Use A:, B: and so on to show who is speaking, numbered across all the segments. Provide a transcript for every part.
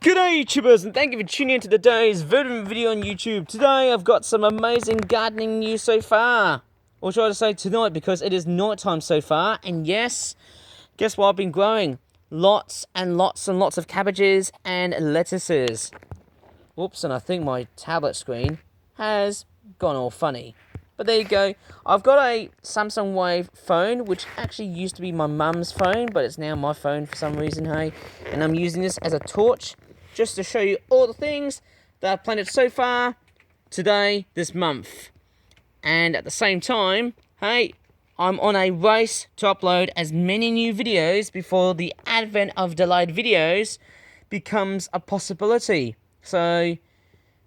A: G'day YouTubers, and thank you for tuning in to today's video on YouTube. Today I've got some amazing gardening news so far. Or should I say tonight, because it is night time so far. And yes, guess what I've been growing? Lots and lots and lots of cabbages and lettuces. Whoops, and I think my tablet screen has gone all funny. But there you go. I've got a Samsung Wave phone, which actually used to be my mum's phone, but it's now my phone for some reason, hey. And I'm using this as a torch, just to show you all the things that I've planted so far, today, this month. And at the same time, hey, I'm on a race to upload as many new videos before the advent of delayed videos becomes a possibility. So,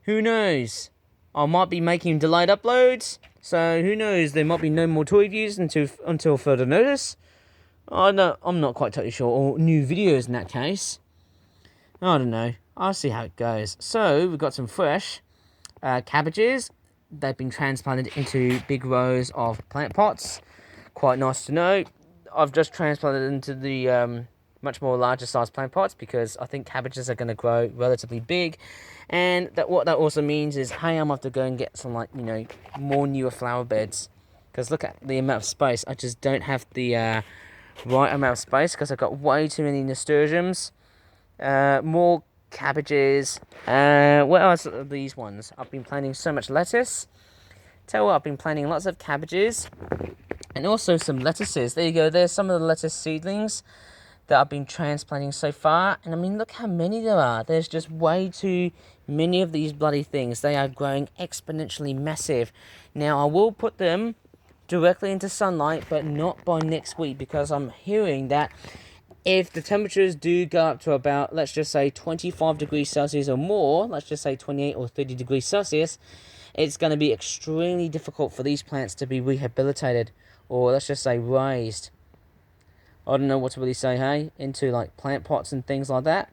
A: who knows? I might be making delayed uploads, so who knows? There might be no more toy views until further notice. I'm not quite totally sure. Or new videos in that case. I don't know. I'll see how it goes. So we've got some fresh cabbages. They've been transplanted into big rows of plant pots. Quite nice to know. I've just transplanted into the much more larger size plant pots because I think cabbages are going to grow relatively big, and what that also means is, hey, I'm going to have to go and get some, like, more newer flower beds, because look at the amount of space. I just don't have the right amount of space because I've got way too many nasturtiums, more cabbages. What else are these ones? I've been planting so much lettuce. Tell you what, I've been planting lots of cabbages and also some lettuces. There you go. There's some of the lettuce seedlings that I've been transplanting so far. And I mean, look how many there are. There's just way too many of these bloody things. They are growing exponentially massive. Now, I will put them directly into sunlight, but not by next week, because I'm hearing that if the temperatures do go up to about, let's just say 25 degrees Celsius or more, let's just say 28 or 30 degrees Celsius, it's going to be extremely difficult for these plants to be rehabilitated, or let's just say raised. I don't know what to really say, hey, into like plant pots and things like that,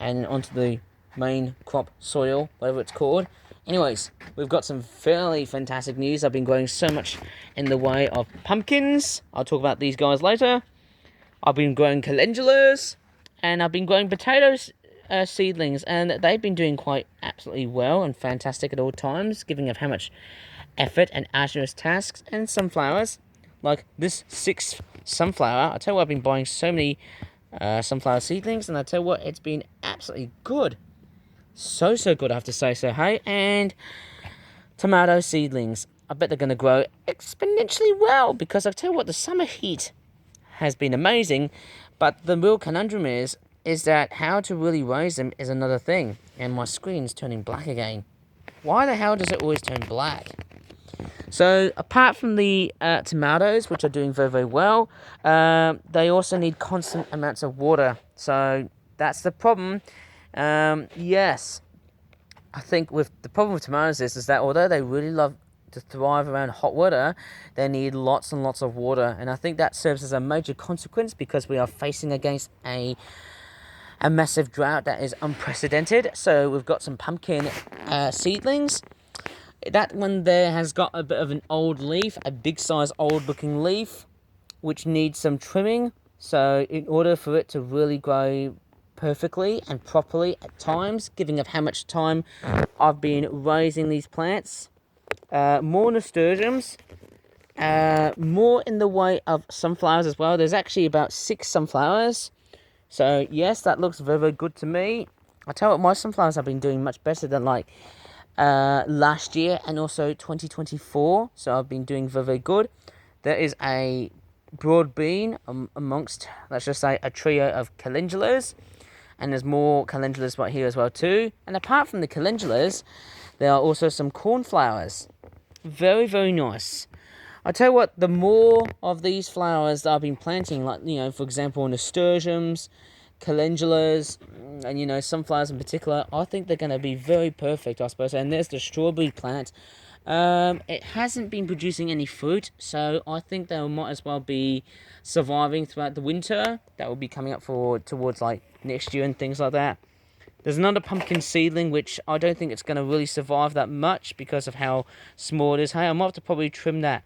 A: and onto the main crop soil, whatever it's called. Anyways, we've got some fairly fantastic news. I've been growing so much in the way of pumpkins. I'll talk about these guys later. I've been growing calendulas, and I've been growing potatoes seedlings, and they've been doing quite absolutely well and fantastic at all times, giving of how much effort and arduous tasks. And sunflowers, like this 6th sunflower. I tell you what, I've been buying so many sunflower seedlings, and I tell you what, it's been absolutely good. So good, I have to say. So, hey, and tomato seedlings. I bet they're going to grow exponentially well, because I tell you what, the summer heat has been amazing, but the real conundrum is that how to really raise them is another thing. And my screen's turning black again. Why the hell does it always turn black? So, apart from the tomatoes, which are doing very, very well, they also need constant amounts of water. So, that's the problem. Yes, I think with the problem with tomatoes is that although they really love to thrive around hot weather, they need lots and lots of water. And I think that serves as a major consequence, because we are facing against a massive drought that is unprecedented. So, we've got some pumpkin seedlings. That one there has got a bit of an old leaf, a big size old looking leaf, which needs some trimming. So in order for it to really grow perfectly and properly at times, giving of how much time I've been raising these plants, more nasturtiums, more in the way of sunflowers as well. There's actually about 6 sunflowers. So yes, that looks very, very good to me. I tell you what, my sunflowers have been doing much better than last year and also 2024, so I've been doing very, very good. There is a broad bean amongst, let's just say, a trio of calendulas, and there's more calendulas right here as well too. And apart from the calendulas, there are also some cornflowers. Very, very nice. I tell you what, the more of these flowers that I've been planting, like, for example, nasturtiums, calendulas, and sunflowers in particular, I think they're going to be very perfect, I suppose. And there's the strawberry plant. It hasn't been producing any fruit, so I think they might as well be surviving throughout the winter. That will be coming up towards like next year and things like that. There's another pumpkin seedling, which I don't think it's going to really survive that much because of how small it is. Hey, I might have to probably trim that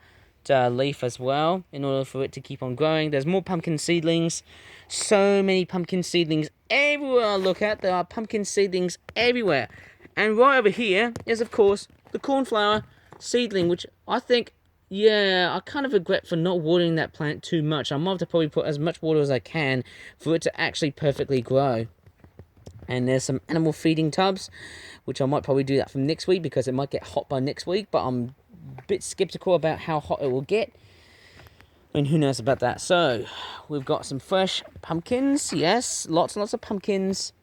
A: leaf as well in order for it to keep on growing. There's more pumpkin seedlings. So many pumpkin seedlings everywhere I look at. There are pumpkin seedlings everywhere. And right over here is, of course, the cornflower seedling, which I think, yeah, I kind of regret for not watering that plant too much. I might have to probably put as much water as I can for it to actually perfectly grow. And there's some animal feeding tubs, which I might probably do that from next week because it might get hot by next week, but I'm a bit skeptical about how hot it will get. And who knows about that. So, we've got some fresh pumpkins, yes, lots and lots of pumpkins.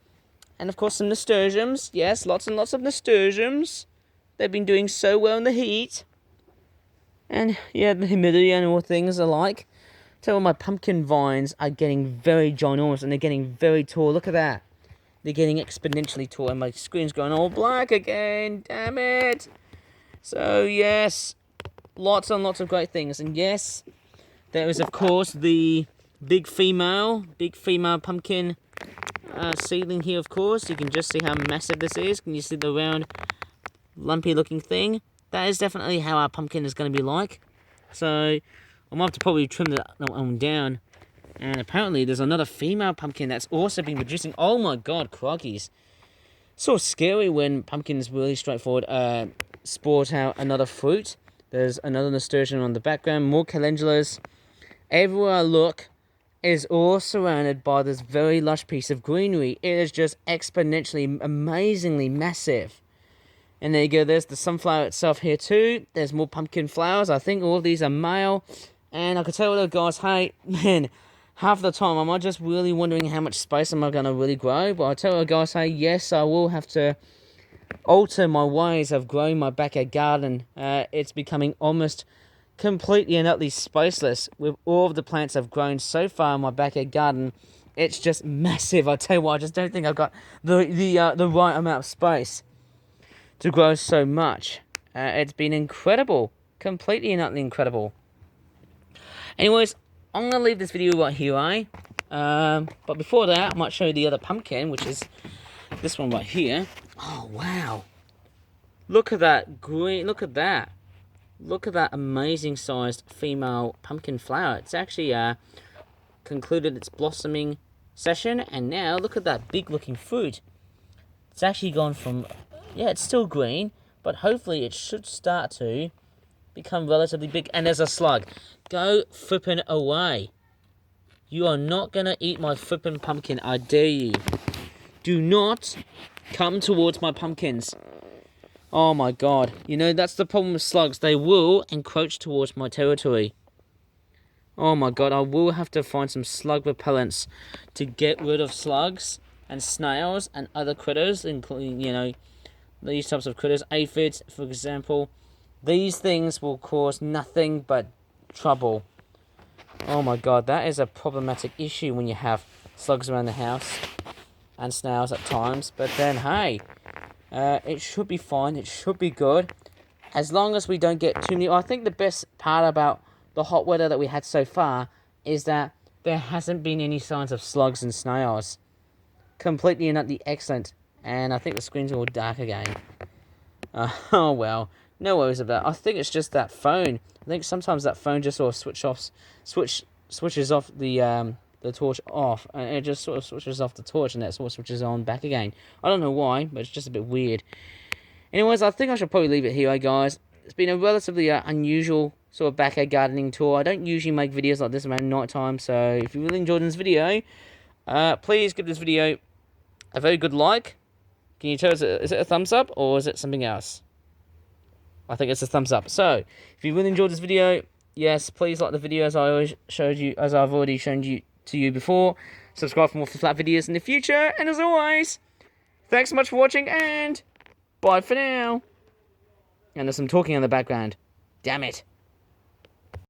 A: And of course some nasturtiums, yes, lots and lots of nasturtiums. They've been doing so well in the heat. And yeah, the humidity and all things alike. So my pumpkin vines are getting very ginormous and they're getting very tall. Look at that. They're getting exponentially tall and my screen's going all black again. Damn it. So yes, lots and lots of great things. And yes, there is of course the big female pumpkin seedling here, of course. You can just see how massive this is. Can you see the round, lumpy looking thing? That is definitely how our pumpkin is going to be like. So I'm going to have to probably trim that one down. And apparently there's another female pumpkin that's also been producing. Oh my god, crockies. So scary when pumpkins really straightforward sport out another fruit. There's another nasturtium on the background, more calendulas. Everywhere I look is all surrounded by this very lush piece of greenery. It is just exponentially, amazingly massive. And there you go, there's the sunflower itself here too. There's more pumpkin flowers. I think all of these are male. And I could tell the guys, hey, man, half the time I'm just really wondering how much space am I going to really grow. But I tell the guys, hey, yes, I will have to alter my ways of growing my backyard garden. It's becoming almost completely and utterly spaceless with all of the plants I've grown so far in my backyard garden. It's just massive. I tell you what, I just don't think I've got the right amount of space to grow so much. It's been incredible. Completely and utterly incredible. Anyways, I'm going to leave this video right here, but before that, I might show you the other pumpkin, which is this one right here. Oh, wow. Look at that green, look at that. Look at that amazing sized female pumpkin flower. It's actually concluded its blossoming session, and now look at that big looking fruit. It's actually gone from, yeah, it's still green, but hopefully it should start to become relatively big. And there's a slug. Go flippin' away. You are not going to eat my flippin' pumpkin, I dare you. Do not come towards my pumpkins. Oh my god. You know, that's the problem with slugs. They will encroach towards my territory. Oh my god, I will have to find some slug repellents to get rid of slugs and snails and other critters, including, you know, these types of critters. Aphids, for example. These things will cause nothing but trouble. Oh my god, that is a problematic issue when you have slugs around the house and snails at times. But then, hey, it should be fine. It should be good. As long as we don't get too many. I think the best part about the hot weather that we had so far is that there hasn't been any signs of slugs and snails. Completely and utterly excellent. And I think the screen's all dark again. Oh well. No worries about it. I think it's just that phone. I think sometimes that phone just sort of switches off the torch off, and it just sort of switches off the torch, and that sort of switches on back again. I don't know why, but it's just a bit weird. Anyways, I think I should probably leave it here, guys. It's been a relatively unusual sort of backyard gardening tour. I don't usually make videos like this around night time, so if you really enjoyed this video, please give this video a very good like. Can you tell us, is it a thumbs up, or is it something else? I think it's a thumbs up. So, if you really enjoyed this video, yes, please like the video as I've already shown you to you before. Subscribe for more flat videos in the future, and as always, thanks so much for watching, and bye for now. And there's some talking in the background. Damn it.